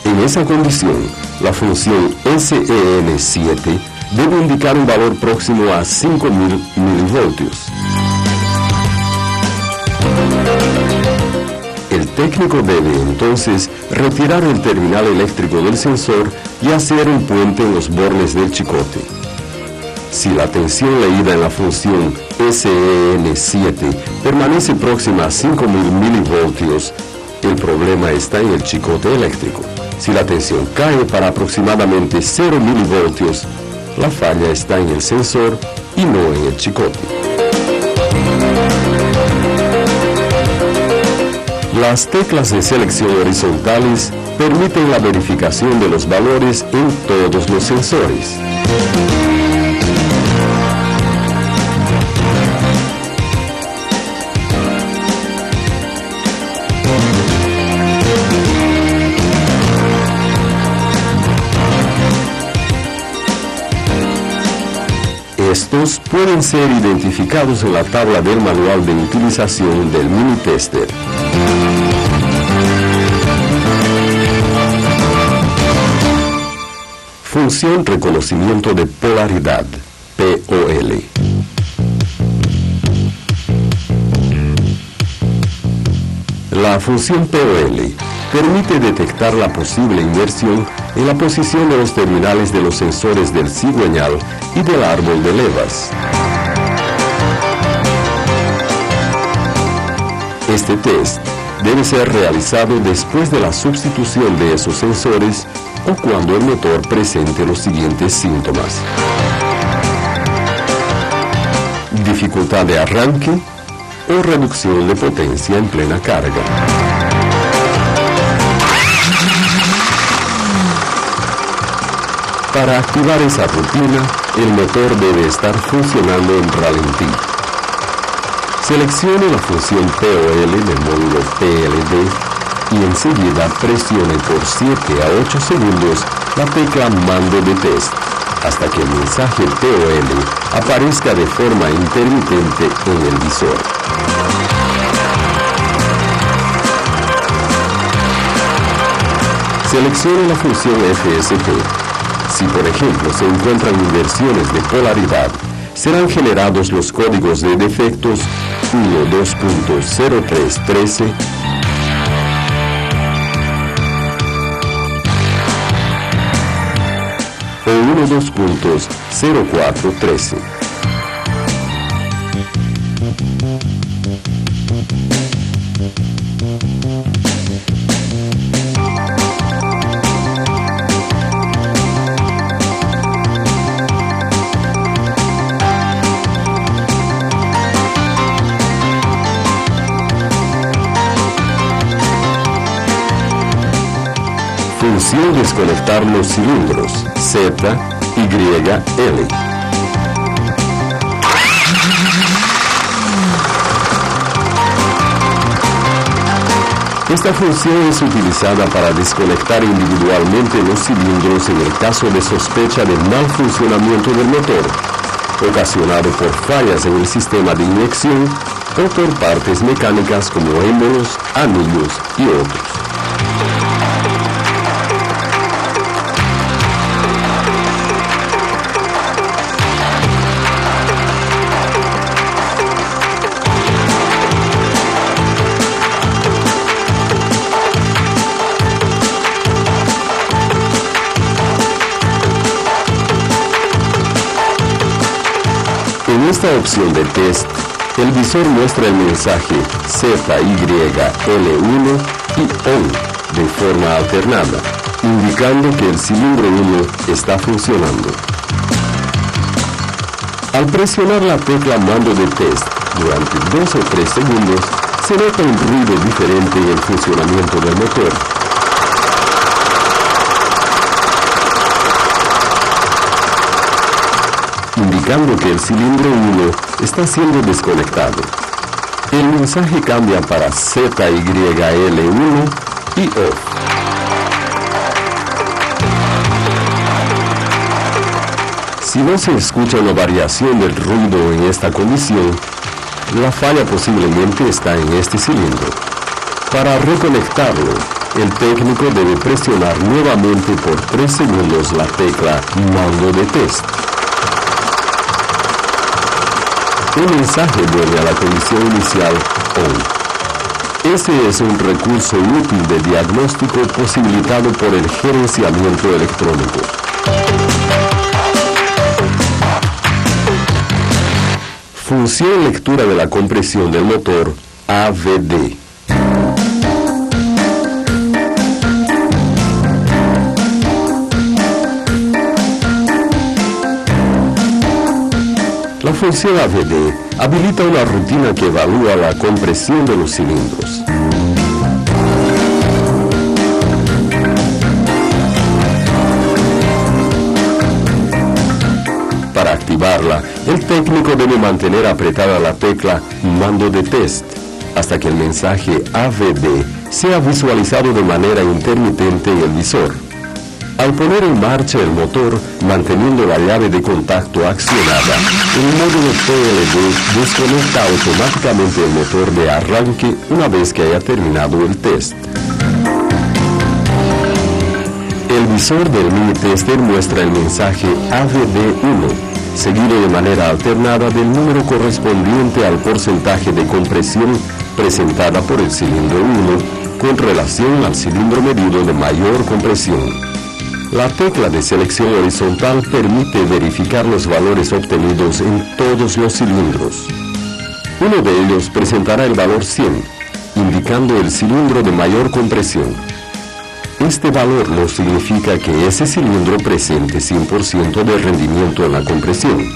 En esa condición, la función SEN7 debe indicar un valor próximo a 5000 milivoltios. El técnico debe entonces retirar el terminal eléctrico del sensor y hacer un puente en los bornes del chicote. Si la tensión leída en la función SEN7 permanece próxima a 5000 milivoltios, el problema está en el chicote eléctrico. Si la tensión cae para aproximadamente 0 milivoltios, la falla está en el sensor y no en el chicote. Las teclas de selección horizontales permiten la verificación de los valores en todos los sensores. Estos pueden ser identificados en la tabla del manual de utilización del Mini Tester. Función reconocimiento de polaridad, POL. La función POL permite detectar la posible inversión en la posición de los terminales de los sensores del cigüeñal y del árbol de levas. Este test debe ser realizado después de la sustitución de esos sensores o cuando el motor presente los siguientes síntomas: dificultad de arranque o reducción de potencia en plena carga. Para activar esa rutina, el motor debe estar funcionando en ralentí. Seleccione la función POL del módulo PLD y enseguida presione por 7 a 8 segundos la tecla Mando de Test hasta que el mensaje POL aparezca de forma intermitente en el visor. Seleccione la función FST. Si por ejemplo se encuentran inversiones de polaridad, serán generados los códigos de defectos 1.2.0313 o 1.2.0413. Función desconectar los cilindros Z, Y, L. Esta función es utilizada para desconectar individualmente los cilindros en el caso de sospecha de mal funcionamiento del motor, ocasionado por fallas en el sistema de inyección o por partes mecánicas como émbolos, anillos y otros. En esta opción de test, el visor muestra el mensaje ZYL1 y ON de forma alternada, indicando que el cilindro 1 está funcionando. Al presionar la tecla Mando de Test durante 2 o 3 segundos, se nota un ruido diferente en el funcionamiento del motor. Indicando que el cilindro 1 está siendo desconectado. El mensaje cambia para ZYL1 y OFF. Si no se escucha una variación del ruido en esta condición, la falla posiblemente está en este cilindro. Para reconectarlo, el técnico debe presionar nuevamente por 3 segundos la tecla Mando de Test. El mensaje vuelve a la condición inicial ON. Ese es un recurso útil de diagnóstico posibilitado por el gerenciamiento electrónico. Función lectura de la compresión del motor AVD. La función AVD habilita una rutina que evalúa la compresión de los cilindros. Para activarla, el técnico debe mantener apretada la tecla Mando de Test hasta que el mensaje AVD sea visualizado de manera intermitente en el visor. Al poner en marcha el motor, manteniendo la llave de contacto accionada, el módulo PLD desconecta automáticamente el motor de arranque una vez que haya terminado el test. El visor del mini tester muestra el mensaje AVD1, seguido de manera alternada del número correspondiente al porcentaje de compresión presentada por el cilindro 1 con relación al cilindro medido de mayor compresión. La tecla de selección horizontal permite verificar los valores obtenidos en todos los cilindros. Uno de ellos presentará el valor 100 indicando el cilindro de mayor compresión. Este valor no significa que ese cilindro presente 100% de rendimiento en la compresión.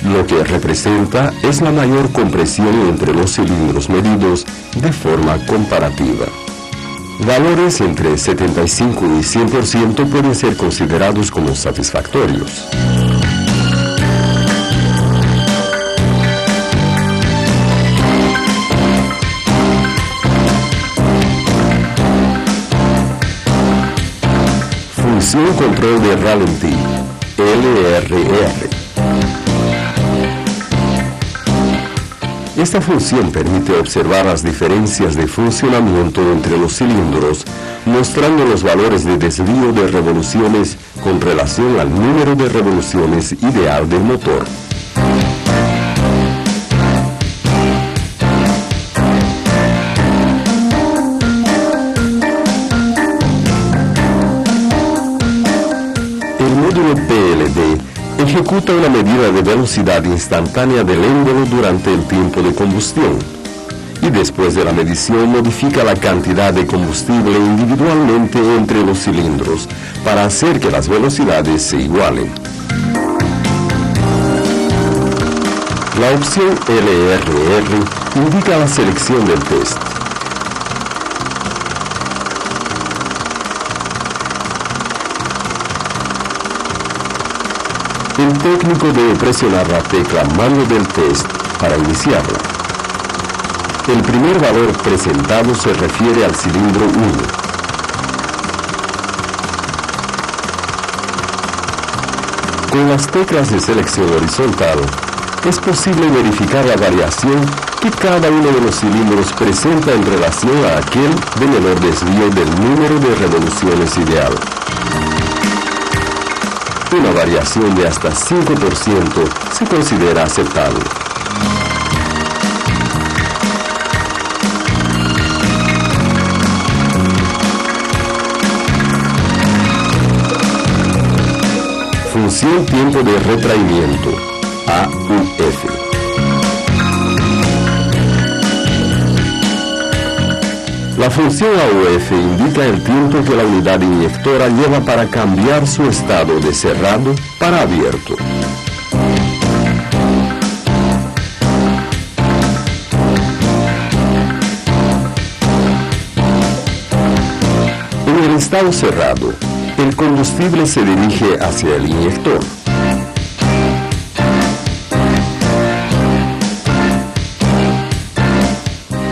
Lo que representa es la mayor compresión entre los cilindros medidos de forma comparativa. Valores entre 75 y 100% pueden ser considerados como satisfactorios. Función control de ralentí, LRR. Esta función permite observar las diferencias de funcionamiento entre los cilindros, mostrando los valores de desvío de revoluciones con relación al número de revoluciones ideal del motor. El módulo PLD ejecuta una medida de velocidad instantánea del émbolo durante el tiempo de combustión y después de la medición modifica la cantidad de combustible individualmente entre los cilindros para hacer que las velocidades se igualen. La opción LRR indica la selección del test. El técnico debe presionar la tecla mando del test para iniciarla. El primer valor presentado se refiere al cilindro 1. Con las teclas de selección horizontal, es posible verificar la variación que cada uno de los cilindros presenta en relación a aquel de menor desvío del número de revoluciones ideal. Una variación de hasta 5% se considera aceptable. Función tiempo de retraimiento, AUF. La función AUF indica el tiempo que la unidad inyectora lleva para cambiar su estado de cerrado para abierto. En el estado cerrado, el combustible se dirige hacia el inyector.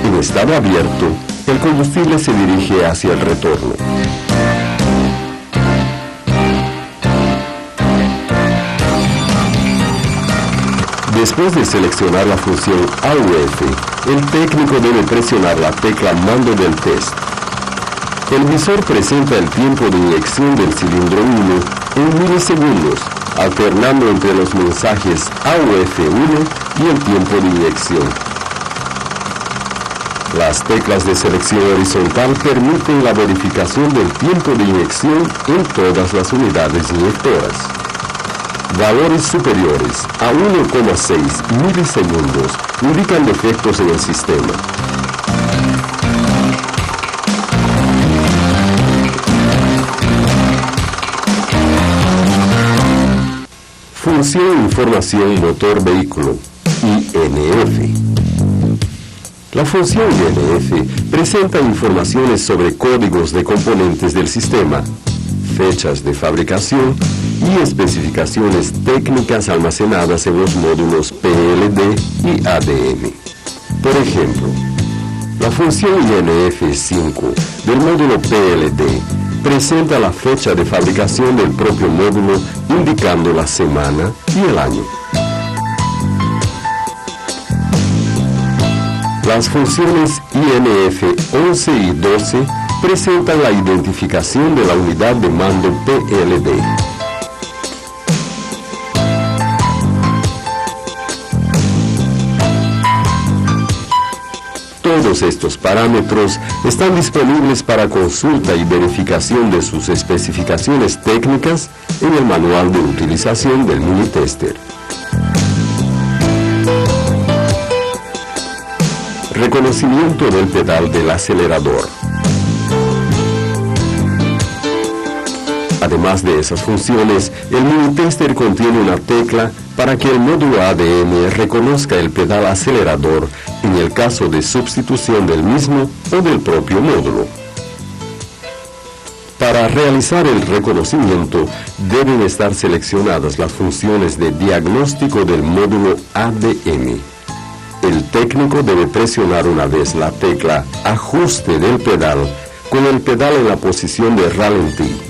En estado abierto, el combustible se dirige hacia el retorno. Después de seleccionar la función AUF, el técnico debe presionar la tecla mando del test. El visor presenta el tiempo de inyección del cilindro 1 en milisegundos, alternando entre los mensajes AUF1 y el tiempo de inyección. Las teclas de selección horizontal permiten la verificación del tiempo de inyección en todas las unidades inyectoras. Valores superiores a 1,6 milisegundos indican defectos en el sistema. Función Información Motor Vehículo, INF. La función INF presenta informaciones sobre códigos de componentes del sistema, fechas de fabricación y especificaciones técnicas almacenadas en los módulos PLD y ADM. Por ejemplo, la función INF5 del módulo PLD presenta la fecha de fabricación del propio módulo indicando la semana y el año. Las funciones INF 11 y 12 presentan la identificación de la unidad de mando PLD. Todos estos parámetros están disponibles para consulta y verificación de sus especificaciones técnicas en el manual de utilización del Minitester. Reconocimiento del pedal del acelerador. Además de esas funciones, el Minitester contiene una tecla para que el módulo ADM reconozca el pedal acelerador en el caso de sustitución del mismo o del propio módulo. Para realizar el reconocimiento, deben estar seleccionadas las funciones de diagnóstico del módulo ADM. El técnico debe presionar una vez la tecla Ajuste del pedal con el pedal en la posición de ralentí.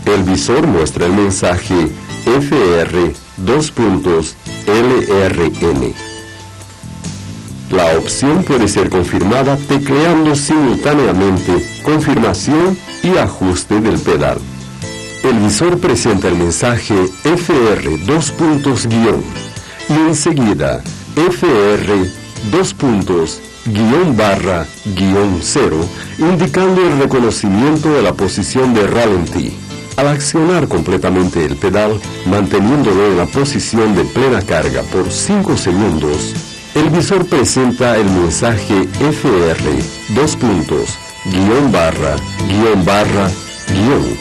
El visor muestra el mensaje FR:2.LRN. La opción puede ser confirmada tecleando simultáneamente Confirmación y Ajuste del pedal. El visor presenta el mensaje FR:2. Y enseguida FR:2._0, indicando el reconocimiento de la posición de ralentí. Al accionar completamente el pedal, manteniéndolo en la posición de plena carga por 5 segundos, el visor presenta el mensaje FR:2._,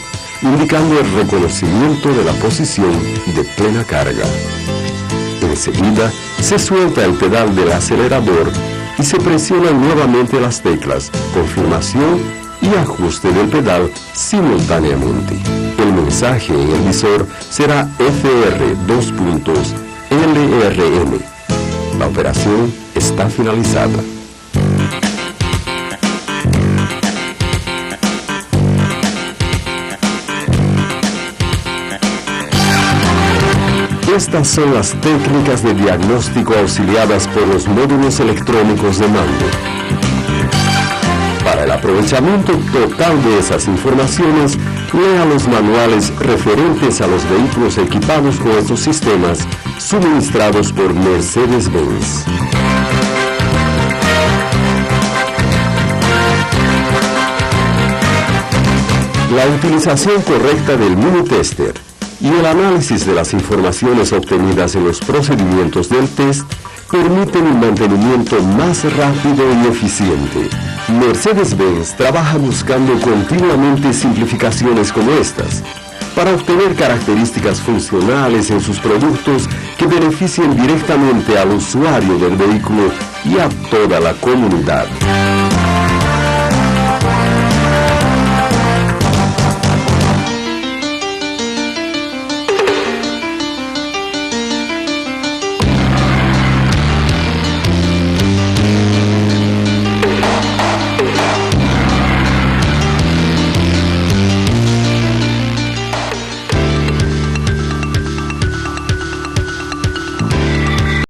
indicando el reconocimiento de la posición de plena carga. Enseguida, se suelta el pedal del acelerador y se presionan nuevamente las teclas Confirmación y Ajuste del pedal simultáneamente. El mensaje en el visor será FR:2.LRN. La operación está finalizada. Estas son las técnicas de diagnóstico auxiliadas por los módulos electrónicos de mando. Para el aprovechamiento total de esas informaciones, lea los manuales referentes a los vehículos equipados con estos sistemas suministrados por Mercedes-Benz. La utilización correcta del Minitester y el análisis de las informaciones obtenidas en los procedimientos del test permiten un mantenimiento más rápido y eficiente. Mercedes-Benz trabaja buscando continuamente simplificaciones como estas, para obtener características funcionales en sus productos que beneficien directamente al usuario del vehículo y a toda la comunidad.